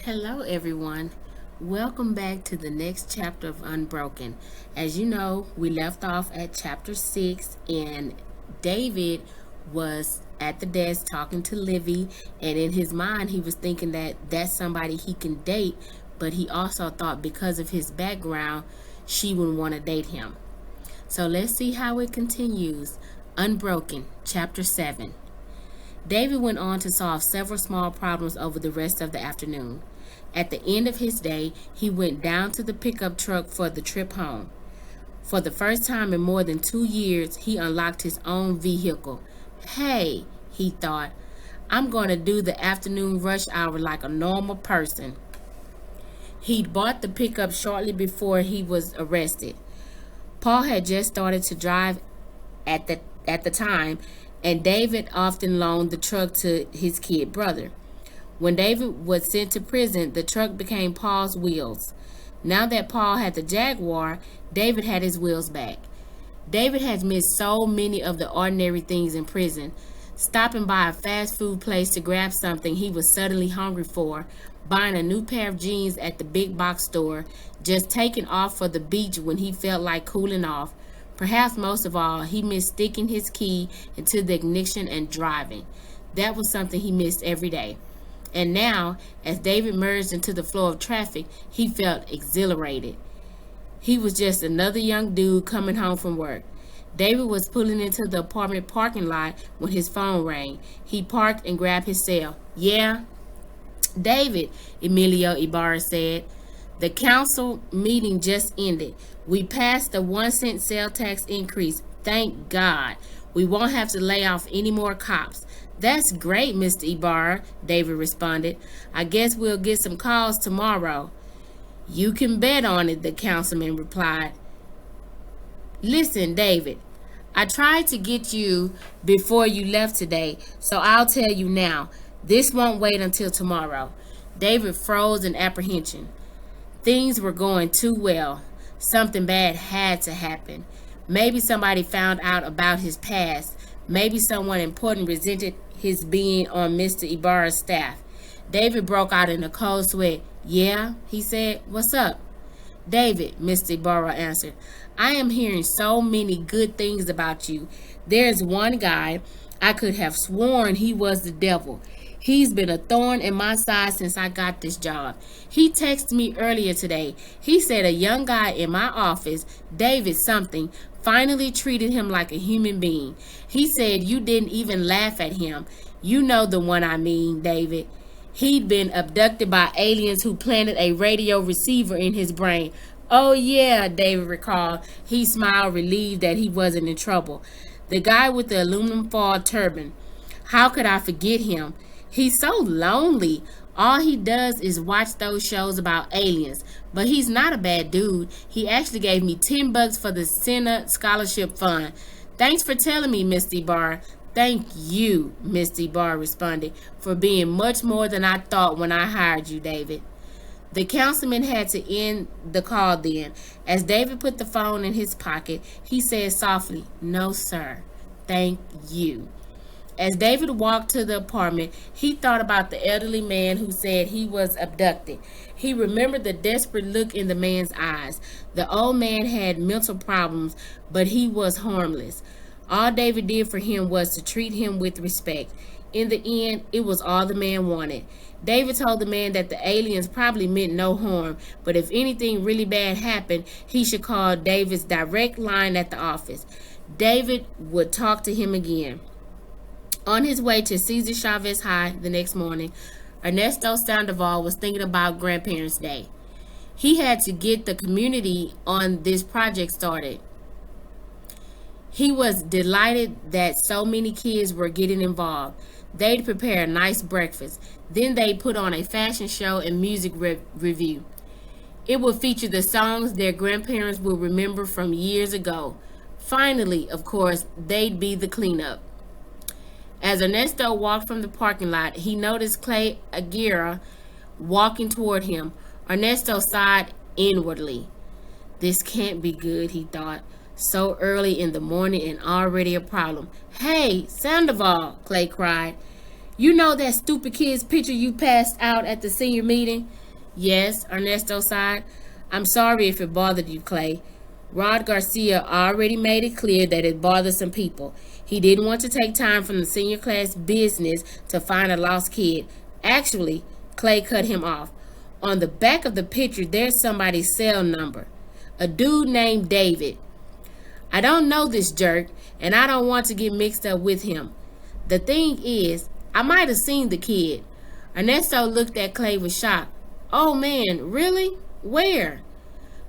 Hello, everyone. Welcome back to the next chapter of Unbroken. As you know, we left off at chapter 6, and David was at the desk talking to Livy, and in his mind, he was thinking that that's somebody he can date, but he also thought because of his background, she would want to date him. So let's see how it continues. Unbroken, chapter 7. David went on to solve several small problems over the rest of the afternoon. At the end of his day, he went down to the pickup truck for the trip home. For the first time in more than 2 years, he unlocked his own vehicle. Hey, he thought, I'm going to do the afternoon rush hour like a normal person. He'd bought the pickup shortly before he was arrested. Paul had just started to drive at the time, and David often loaned the truck to his kid brother. When David was sent to prison, the truck became Paul's wheels. Now that Paul had the Jaguar, David had his wheels back. David had missed so many of the ordinary things in prison. Stopping by a fast food place to grab something he was suddenly hungry for, buying a new pair of jeans at the big box store, just taking off for the beach when he felt like cooling off. Perhaps most of all, he missed sticking his key into the ignition and driving. That was something he missed every day. And now, as David merged into the flow of traffic, he felt exhilarated. He was just another young dude coming home from work. David was pulling into the apartment parking lot when his phone rang. He parked and grabbed his cell. Yeah? David, Emilio Ibarra said. The council meeting just ended. We passed the 1 cent sale tax increase. Thank God. We won't have to lay off any more cops. That's great, Mr. Ibarra, David responded. I guess we'll get some calls tomorrow. You can bet on it, the councilman replied. Listen, David, I tried to get you before you left today, so I'll tell you now. This won't wait until tomorrow. David froze in apprehension. Things were going too well. Something bad had to happen. Maybe somebody found out about his past. Maybe someone important resented his being on Mr. Ibarra's staff. David broke out in a cold sweat. Yeah, he said. What's up? David, Mr. Ibarra answered. I am hearing so many good things about you. There's one guy I could have sworn he was the devil. He's been a thorn in my side since I got this job. He texted me earlier today. He said a young guy in my office, David something, finally treated him like a human being. He said you didn't even laugh at him. You know the one I mean, David. He'd been abducted by aliens who planted a radio receiver in his brain. Oh yeah, David recalled. He smiled, relieved that he wasn't in trouble. The guy with the aluminum foil turban. How could I forget him? He's so lonely. All he does is watch those shows about aliens. But he's not a bad dude. He actually gave me $10 for the Senate Scholarship Fund. Thanks for telling me, Mr. Ibarra. Thank you, Mr. Ibarra responded, for being much more than I thought when I hired you, David. The councilman had to end the call then. As David put the phone in his pocket, he said softly, No, sir. Thank you. As David walked to the apartment, he thought about the elderly man who said he was abducted. He remembered the desperate look in the man's eyes. The old man had mental problems, but he was harmless. All David did for him was to treat him with respect. In the end, it was all the man wanted. David told the man that the aliens probably meant no harm, but if anything really bad happened, he should call David's direct line at the office. David would talk to him again. On his way to Cesar Chavez High the next morning, Ernesto Sandoval was thinking about Grandparents' Day. He had to get the community on this project started. He was delighted that so many kids were getting involved. They'd prepare a nice breakfast. Then they'd put on a fashion show and music review. It would feature the songs their grandparents would remember from years ago. Finally, of course, they'd be the cleanup. As Ernesto walked from the parking lot, he noticed Clay Aguirre walking toward him. Ernesto sighed inwardly. This can't be good, he thought. So early in the morning and already a problem. Hey, Sandoval, Clay cried. You know that stupid kid's picture you passed out at the senior meeting? Yes, Ernesto sighed. I'm sorry if it bothered you, Clay. Rod Garcia already made it clear that it bothered some people. He didn't want to take time from the senior class business to find a lost kid. Actually, Clay cut him off. On the back of the picture, there's somebody's cell number. A dude named David. I don't know this jerk, and I don't want to get mixed up with him. The thing is, I might have seen the kid. Ernesto looked at Clay with shock. Oh man, really? Where?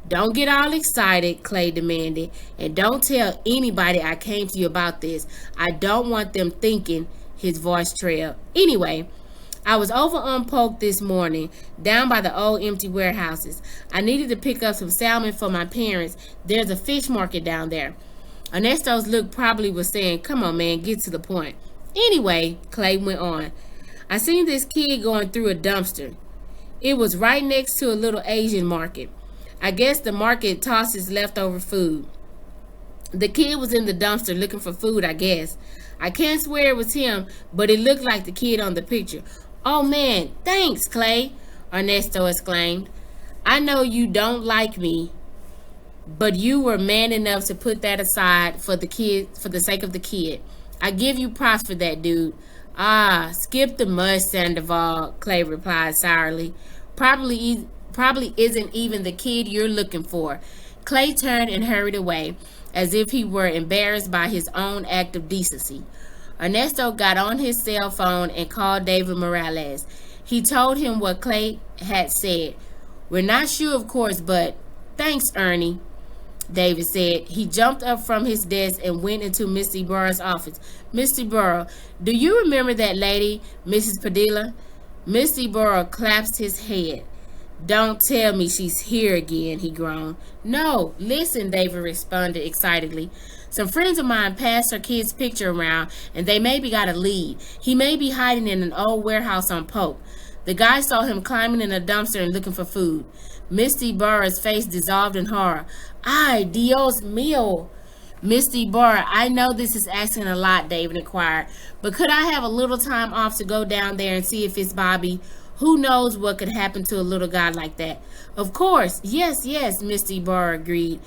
Don't get all excited, Clay demanded, and don't tell anybody I came to you about this. I don't want them thinking. His voice trailed. Anyway, I was over on Polk this morning, down by the old empty warehouses. I needed to pick up some salmon for my parents. There's a fish market down there. Ernesto's look probably was saying, come on, man, get to the point. Anyway, Clay went on. I seen this kid going through a dumpster. It was right next to a little Asian market. I guess the market tosses leftover food. The kid was in the dumpster looking for food, I guess. I can't swear it was him, but it looked like the kid on the picture. Oh man, thanks, Clay, Ernesto exclaimed. I know you don't like me, but you were man enough to put that aside for the sake of the kid. I give you props for that, dude. Ah, skip the mud, Sandoval, Clay replied sourly. Probably isn't even the kid you're looking for. Clay turned and hurried away, as if he were embarrassed by his own act of decency. Ernesto got on his cell phone and called David Morales. He told him what Clay had said. We're not sure, of course, but thanks, Ernie, David said. He jumped up from his desk and went into Mr. Ibarra's office. Mr. Ibarra, do you remember that lady, Mrs. Padilla? Mr. Ibarra clasped his head. Don't tell me she's here again, he groaned. No, listen, David responded excitedly. Some friends of mine passed her kid's picture around, and they maybe got a lead. He may be hiding in an old warehouse on Polk. The guy saw him climbing in a dumpster and looking for food. Mr. Ibarra's face dissolved in horror. Ay, Dios mío. Mr. Ibarra, I know this is asking a lot, David inquired, but could I have a little time off to go down there and see if it's Bobby? Who knows what could happen to a little guy like that? Of course. Yes, Mr. Ibarra agreed.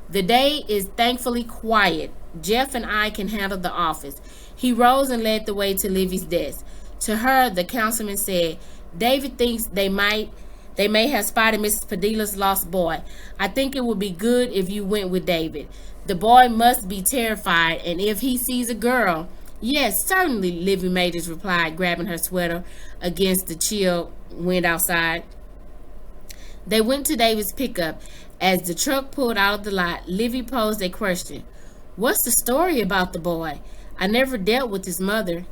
The day is thankfully quiet. Jeff and I can handle the office. He rose and led the way to Livy's desk. To her, the councilman said, David thinks they may have spotted Mrs. Padilla's lost boy. I think it would be good if you went with David. The boy must be terrified, and if he sees a girl... Yes, certainly, Livy Majors replied, grabbing her sweater against the chill wind outside. They went to David's pickup. As the truck pulled out of the lot, Livy posed a question. What's the story about the boy? I never dealt with his mother.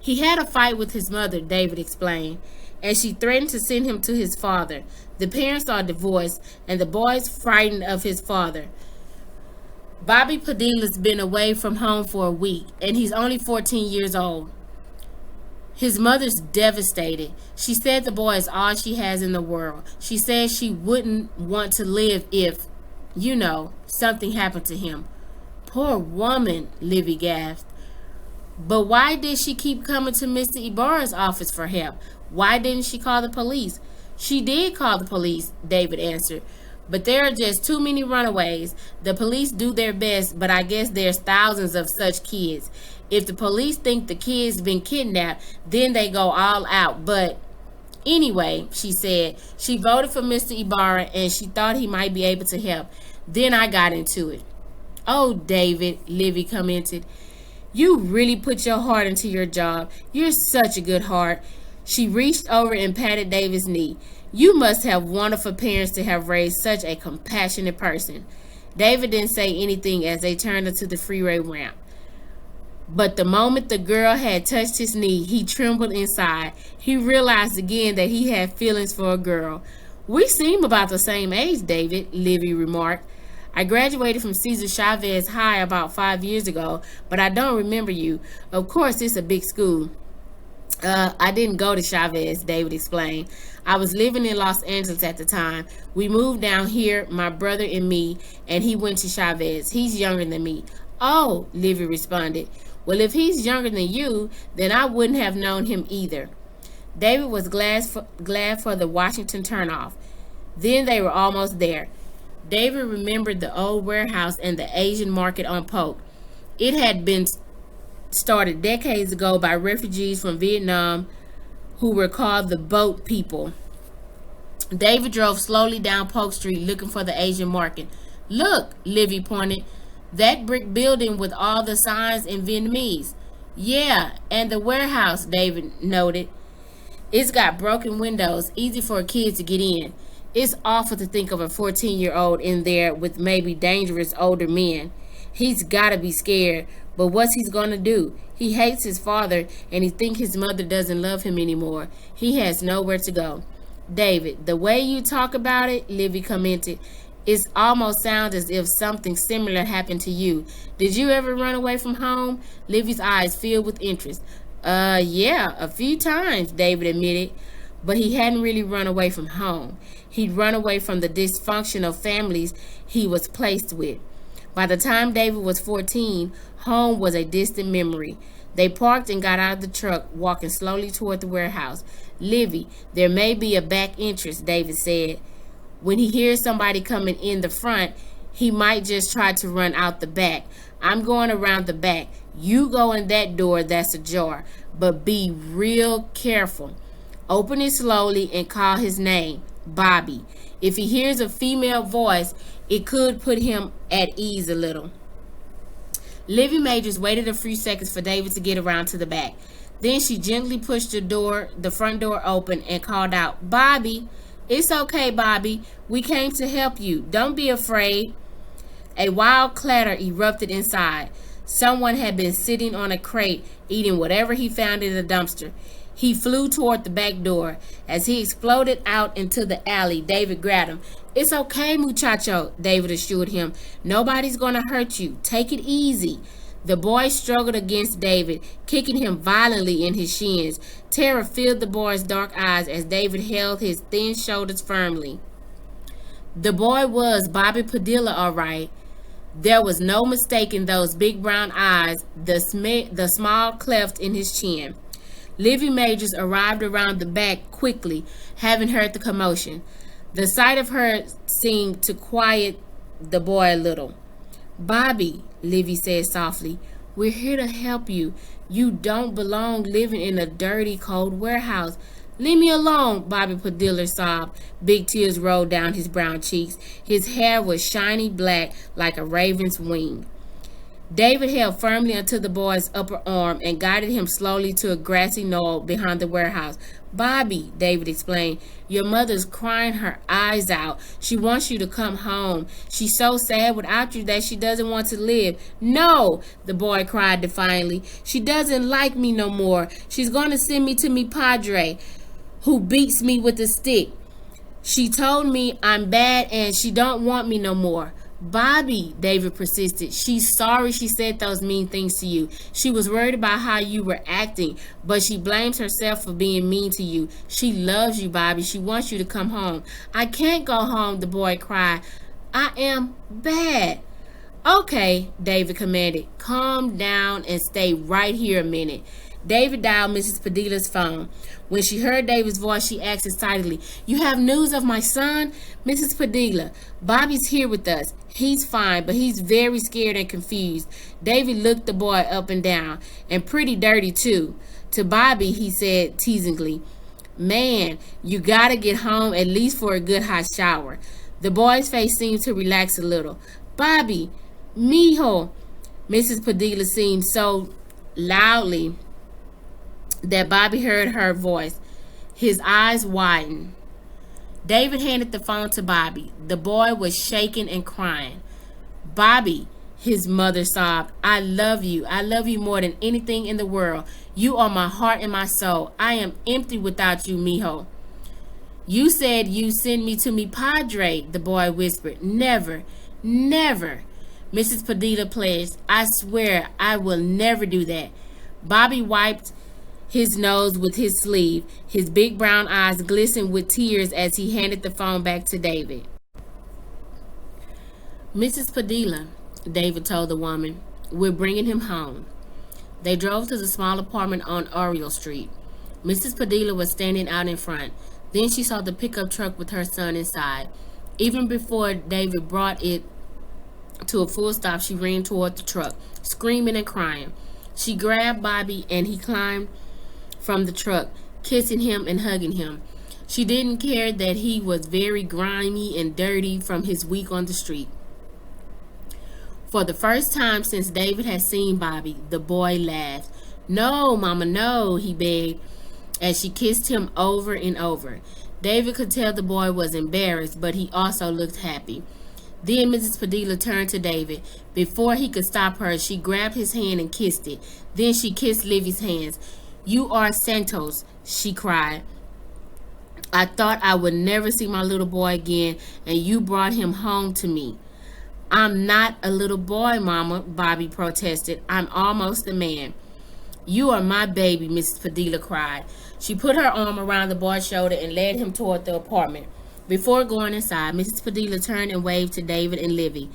He had a fight with his mother, David explained, and she threatened to send him to his father. The parents are divorced, and the boy's frightened of his father. Bobby Padilla's been away from home for a week, and he's only 14 years old. His mother's devastated. She said the boy is all she has in the world. She says she wouldn't want to live if, something happened to him. Poor woman, Livy gasped. But why did she keep coming to Mr. Ibarra's office for help? Why didn't she call the police? She did call the police, David answered. But there are just too many runaways. The police do their best, but I guess there's thousands of such kids. If the police think the kid's been kidnapped, then they go all out. But anyway, she said, she voted for Mr. Ibarra and she thought he might be able to help. Then I got into it. Oh, David, Livy commented. You really put your heart into your job. You're such a good heart. She reached over and patted David's knee. You must have wonderful parents to have raised such a compassionate person. David didn't say anything as they turned into the freeway ramp. But the moment the girl had touched his knee, he trembled inside. He realized again that he had feelings for a girl. We seem about the same age, David, Livy remarked. I graduated from Cesar Chavez High about 5 years ago, but I don't remember you. Of course, it's a big school. I didn't go to Chavez, David explained. I was living in Los Angeles at the time. We moved down here, my brother and me, and he went to Chavez. He's younger than me. Oh, Livy responded. Well, if he's younger than you, then I wouldn't have known him either. David was glad for the Washington turnoff. Then they were almost there. David remembered the old warehouse and the Asian market on Polk. It had been started decades ago by refugees from Vietnam who were called the boat people. David drove slowly down Polk Street looking for the Asian market. Look, Livy pointed. That brick building with all the signs in Vietnamese. Yeah, and the warehouse, David noted. It's got broken windows, easy for a kid to get in. It's awful to think of a 14-year-old in there with maybe dangerous older men. He's gotta be scared, but what's he gonna do? He hates his father and he thinks his mother doesn't love him anymore. He has nowhere to go. David, the way you talk about it, Livy commented, it almost sounds as if something similar happened to you. Did you ever run away from home? Livy's eyes filled with interest. Yeah, a few times, David admitted, but he hadn't really run away from home. He'd run away from the dysfunctional families he was placed with. By the time David was 14, home was a distant memory. They parked and got out of the truck, walking slowly toward the warehouse. Livy, there may be a back entrance, David said. When he hears somebody coming in the front, he might just try to run out the back. I'm going around the back. You go in that door that's ajar, but be real careful. Open it slowly and call his name, Bobby. If he hears a female voice, it could put him at ease a little. Livy Majors waited a few seconds for David to get around to the back. Then she gently pushed the front door open and called out, Bobby. It's okay, Bobby. We came to help you. Don't be afraid. A wild clatter erupted inside. Someone had been sitting on a crate, eating whatever he found in the dumpster. He flew toward the back door. As he exploded out into the alley, David grabbed him. It's okay, muchacho, David assured him. Nobody's going to hurt you. Take it easy. The boy struggled against David, kicking him violently in his shins. Terror filled the boy's dark eyes as David held his thin shoulders firmly. The boy was Bobby Padilla, all right. There was no mistaking those big brown eyes, the small cleft in his chin. Livy Majors arrived around the back quickly, having heard the commotion. The sight of her seemed to quiet the boy a little. Bobby, Livy said softly, we're here to help you. You don't belong living in a dirty, cold warehouse. Leave me alone, Bobby Padilla sobbed. Big tears rolled down his brown cheeks. His hair was shiny black like a raven's wing. David held firmly onto the boy's upper arm and guided him slowly to a grassy knoll behind the warehouse. Bobby, David explained, your mother's crying her eyes out. She wants you to come home. She's so sad without you that she doesn't want to live. No, the boy cried defiantly. She doesn't like me no more. She's going to send me to me padre, who beats me with a stick. She told me I'm bad and she don't want me no more. Bobby, David persisted, she's sorry she said those mean things to you. She was worried about how you were acting, but she blames herself for being mean to you. She loves you, Bobby. She wants you to come home. I can't go home, the boy cried. I am bad. Okay, David commanded. Calm down and stay right here a minute. David dialed Mrs. Padilla's phone. When she heard David's voice, she asked excitedly, you have news of my son? Mrs. Padilla, Bobby's here with us. He's fine, but he's very scared and confused. David looked the boy up and down, and pretty dirty too. To Bobby, he said teasingly, man, you gotta get home at least for a good hot shower. The boy's face seemed to relax a little. Bobby, mijo, Mrs. Padilla seemed so loudly that Bobby heard her voice. His eyes widened. David handed the phone to Bobby. The boy was shaking and crying. Bobby, his mother sobbed, I love you. I love you more than anything in the world. You are my heart and my soul. I am empty without you, mijo. You said you send me to me padre, the boy whispered. Never, never. Mrs. Padilla pledged, I swear I will never do that. Bobby wiped his nose with his sleeve. His big brown eyes glistened with tears as he handed the phone back to David. Mrs. Padilla, David told the woman, we're bringing him home. They drove to the small apartment on Oriole Street. Mrs. Padilla was standing out in front. Then she saw the pickup truck with her son inside. Even before David brought it to a full stop, she ran toward the truck, screaming and crying. She grabbed Bobby and he climbed from the truck, kissing him and hugging him. She didn't care that he was very grimy and dirty from his week on the street. For the first time since David had seen Bobby, the boy laughed. "No, Mama, no," he begged, as she kissed him over and over. David could tell the boy was embarrassed, but he also looked happy. Then Mrs. Padilla turned to David. Before he could stop her, she grabbed his hand and kissed it. Then she kissed Livy's hands. "You are Santos," she cried. "I thought I would never see my little boy again, and you brought him home to me." "I'm not a little boy, Mama," Bobby protested. "I'm almost a man." "You are my baby," Mrs. Padilla cried. She put her arm around the boy's shoulder and led him toward the apartment. Before going inside, Mrs. Padilla turned and waved to David and Livy.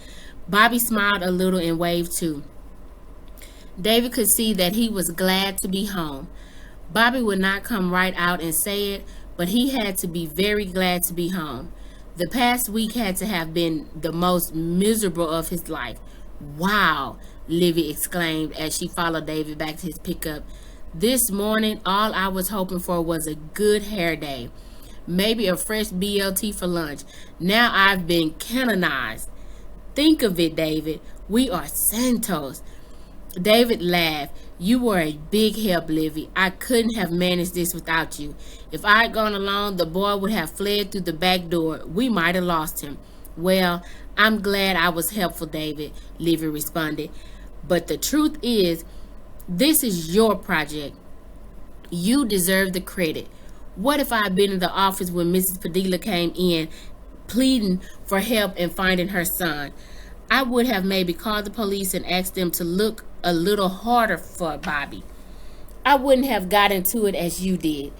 Bobby smiled a little and waved too. David could see that he was glad to be home. Bobby would not come right out and say it, but he had to be very glad to be home. The past week had to have been the most miserable of his life. "Wow," Livy exclaimed as she followed David back to his pickup. "This morning, all I was hoping for was a good hair day. Maybe a fresh BLT for lunch. Now I've been canonized. Think of it, David. We are Santos." David laughed. "You were a big help, Livy. I couldn't have managed this without you. If I had gone alone, the boy would have fled through the back door. We might have lost him." "Well, I'm glad I was helpful, David," Livy responded. "But the truth is, this is your project. You deserve the credit. What if I had been in the office when Mrs. Padilla came in, pleading for help in finding her son? I would have maybe called the police and asked them to look a little harder for Bobby. I wouldn't have gotten to it as you did.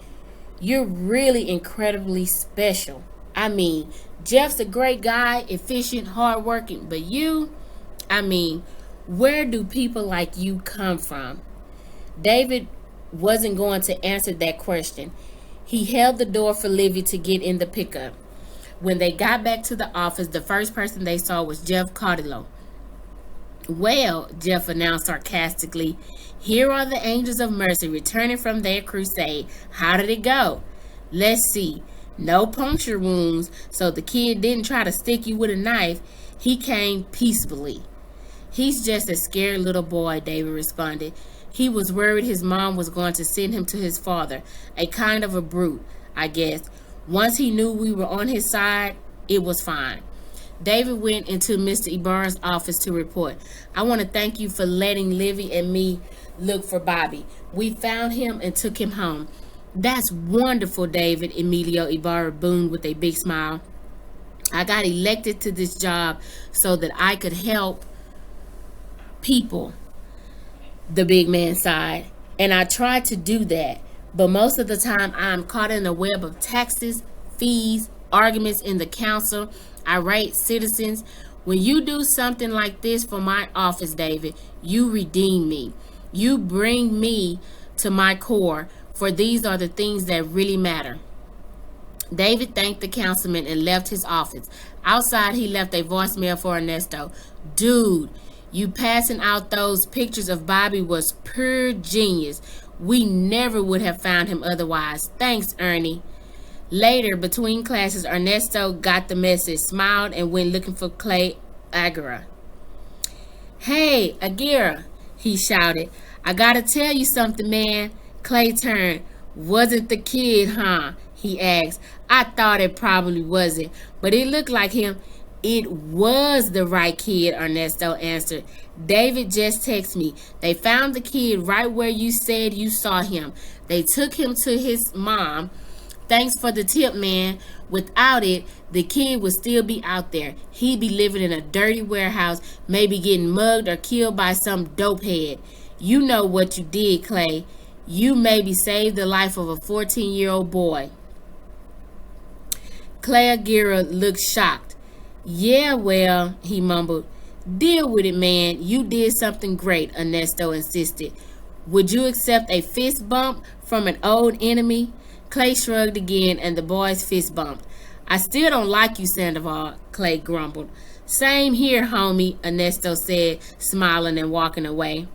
You're really incredibly special. I mean, Jeff's a great guy, efficient, hardworking, but where do people like you come from?" David wasn't going to answer that question. He held the door for Livy to get in the pickup. When they got back to the office, the first person they saw was Jeff Cardillo. "Well," Jeff announced sarcastically, "here are the Angels of Mercy returning from their crusade. How did it go?" "Let's see. No puncture wounds, so the kid didn't try to stick you with a knife. He came peacefully." "He's just a scared little boy," David responded. "He was worried his mom was going to send him to his father, a kind of a brute, I guess. Once he knew we were on his side, it was fine." David went into Mr. Ibarra's office to report. "I want to thank you for letting Livy and me look for Bobby. We found him and took him home." "That's wonderful, David," Emilio Ibarra boomed with a big smile. "I got elected to this job so that I could help people," the big man sighed. "And I try to do that. But most of the time I'm caught in a web of taxes, fees, arguments in the council, irate citizens. When you do something like this for my office, David, you redeem me. You bring me to my core, for these are the things that really matter." David thanked the councilman and left his office. Outside, he left a voicemail for Ernesto. "Dude, you passing out those pictures of Bobby was pure genius. We never would have found him otherwise. Thanks, Ernie." Later, between classes, Ernesto got the message, smiled, and went looking for Clay Aguirre. "Hey, Aguirre," he shouted. "I gotta tell you something, man." Clay turned. "Wasn't the kid, huh?" he asked. "I thought it probably wasn't, but it looked like him." "It was the right kid," Ernesto answered. "David just texted me. They found the kid right where you said you saw him. They took him to his mom. Thanks for the tip, man. Without it, the kid would still be out there. He'd be living in a dirty warehouse, maybe getting mugged or killed by some dopehead. You know what you did, Clay. You maybe saved the life of a 14-year-old boy." Clay Aguirre looked shocked. "Yeah, well," he mumbled. "Deal with it, man. You did something great," Ernesto insisted. Would you accept a fist bump from an old enemy? Clay shrugged again, and the boys fist bumped. I still don't like you, Sandoval, Clay grumbled. Same here, homie, Ernesto said, smiling and walking away.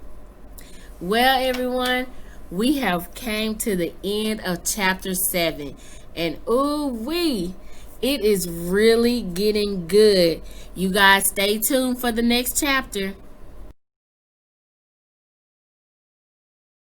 Well, everyone, we have came to the end of chapter 7. And ooh wee, it is really getting good. You guys stay tuned for the next chapter.